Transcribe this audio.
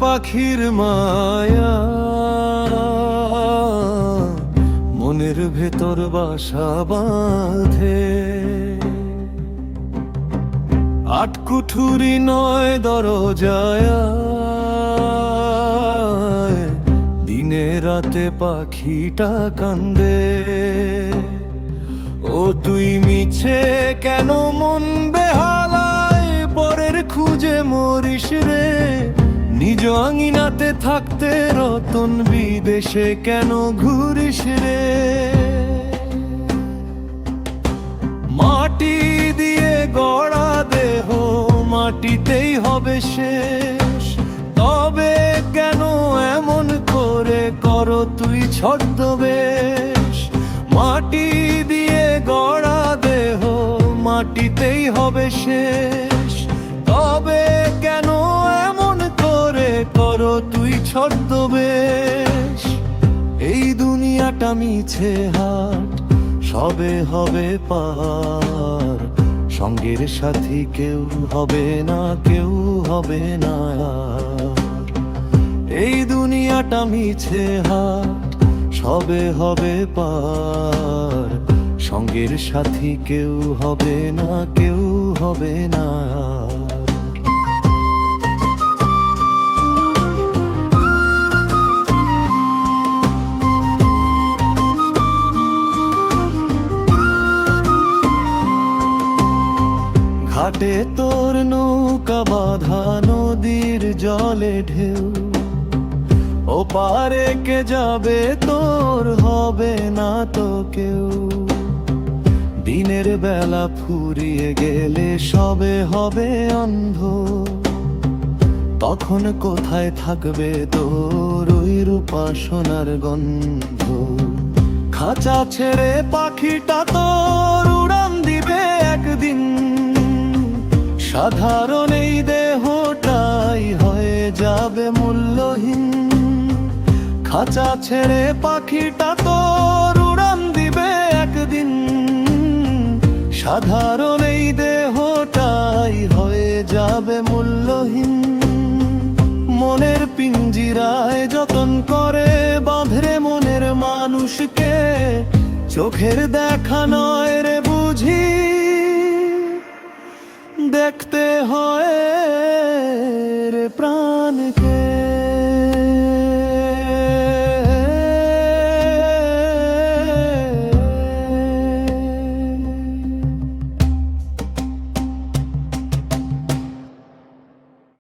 পাখির মায়া মনের ভেতর বাসা বাঁধে। আটকুঠুরি নয় দরজায়, দিনে রাতে পাখিটা কান্দে। ও তুই মিছে কেন মন বেহালায় পরের খুঁজে মরিস রে। নিজ আঙিনাতে থাকতে রতন বিদেশে কেন ঘুরিস রে। মাটি দিয়ে গড়া দেহ মাটিতেই হবে শেষ। তবে কেন এমন করে করো তুই ছদ্মবেশ। মাটি দিয়ে গড়া দেহ মাটিতেই হবে শেষ। তবে কেন এমন করে করো তুই ছদ্মবেশ। এই দুনিয়াটা মিছে হাট, সবে হবে পার। সঙ্গের সাথী কেউ হবে না, কেউ হবে না আর। এই দুনিয়াটা মিছে হাট, সবে হবে পার। সঙ্গের সাথী কেউ হবে না, কেউ হবে না আর। ঘাটে তোর নৌকা বাঁধা, নদীর জলে ঢেউ। ও পারে কে যাবে তোর হবে না তো কেউ। দিনের বেলা ফুরিয়ে গেলে সবে হবে অন্ধ। তখন কোথায় থাকবে তোর ওই রূপা সোনার গন্ধ। খাঁচা ছেড়ে পাখিটা তোর উড়ান দিবে একদিন। সাধারণ এই দেহটাই হয়ে যাবে মূল্যহীন। খাঁচা ছেড়ে পাখিটা তোর উড়ান দিবে একদিন। সাধারণ এই দেহটাই হয়ে যাবে মূল্যহীন। মনের পিঞ্জিরায় যতন করে বাঁধরে মনের মানুষকে। চোখের দেখা নয় রে বুঝি, দেখতে হয়